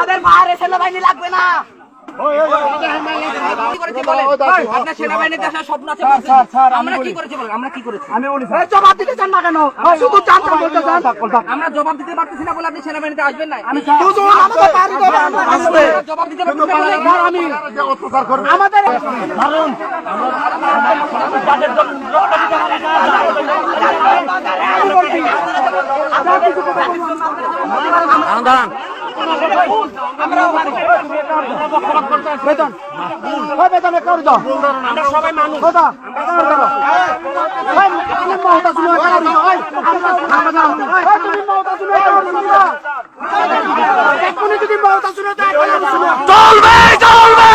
আমাদের বাইরে সেনাবাহিনী লাগবে না। আমরা জবাব দিতে চান না কেন? শুধু আমরা জবাব দিতে পারতেছি না বলে আপনি সেনাবাহিনীতে আসবেন না। জবাব দিতে আমাদের সবাই মানুষ চলবে চলবে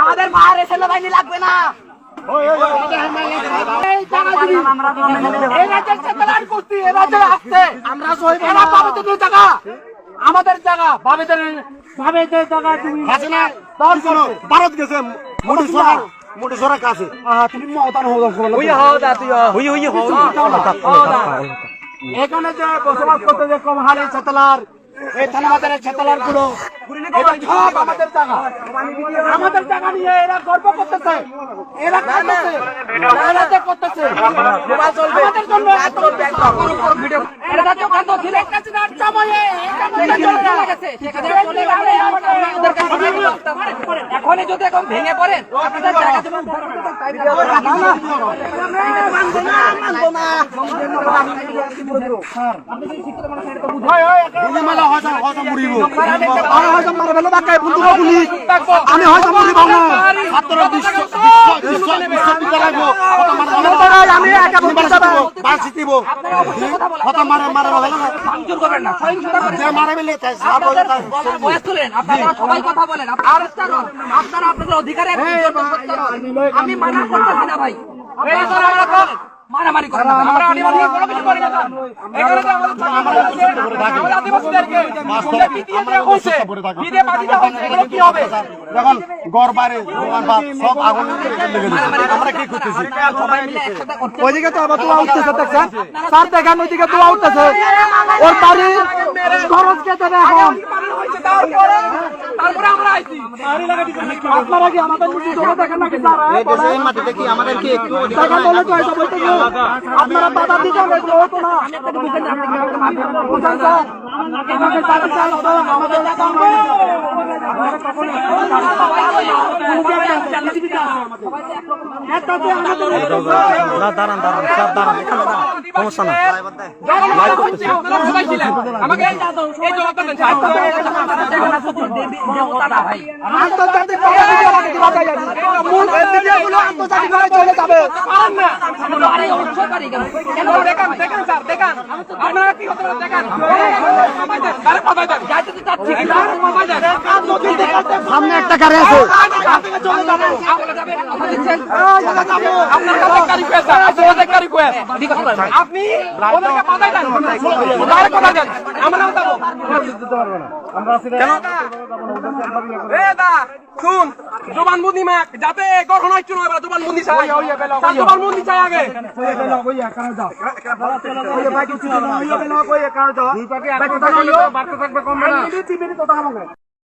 আমাদের বাইরে সেনাবাহিনী লাগবে না। আমাদের জায়গা ভাবেদের জায়গা ভারত গেছে মোটি সরকার কাছে তুমি এখানে যে বসবাস করতে যে কমহালি চেতলার এই থানাবাজারের চেতলার গুলো সব আমাদের জায়গা নিয়ে এরা গর্ব করতেছে, এরা করতেছে আমাদের জন্য এখনই যদি এখন ভেঙে পড়েন আপনাদের জায়গা আমি হয়তো মরিব না। আপনাদের অধিকারে আমি মানা করতেছি না ভাই, মারামারি করেন না। আমরা আদিবাসী কোনো কিছু করি না। এখানে যে আমাদের আদিবাসীদেরকে বিদে বাদিতে হচ্ছে, এগুলো কি হবে? যখন গড় বাইরে সব আগুন লেগে যাচ্ছে, আমরা কি করতেছি? ওইদিকে তো আবার তোলা উঠতেছে, দেখছেন স্যার দেখেন ওইদিকে তোলা উঠতেছে, ওর বাড়ি খরচ কে দেবে এখন? তারপরে আমরা আইছি, আপনারা কি আমাদের মুখে জোরে দেখেন নাকি স্যার? এই দেশের মাটিতে কি আমাদের কি একটু দেখা বলে তো এটা বলতে কি আপনারা বাধা দিতে হবে? এগুলো হতো না। আমি একটা বুঝেন না, আপনি আমাকে মাফ করে দেন স্যার, আমাকে সাথে স্যার আমাদের এলাকা দাঁড়ান সব দাঁড়ান, এখানে সমস্যা না। সামনে একটা গাড়ি আছে, আপনি ওদেরকে বাধাই দেন, কথা দেন, আমরাও যাবো। শুন, জবানবন্দি মাক যাতে গঠন হয় চুন হবে, জবানবন্দি চাই, জবানবন্দি চাই আগে। বাড়তে থাকবে কমবে না।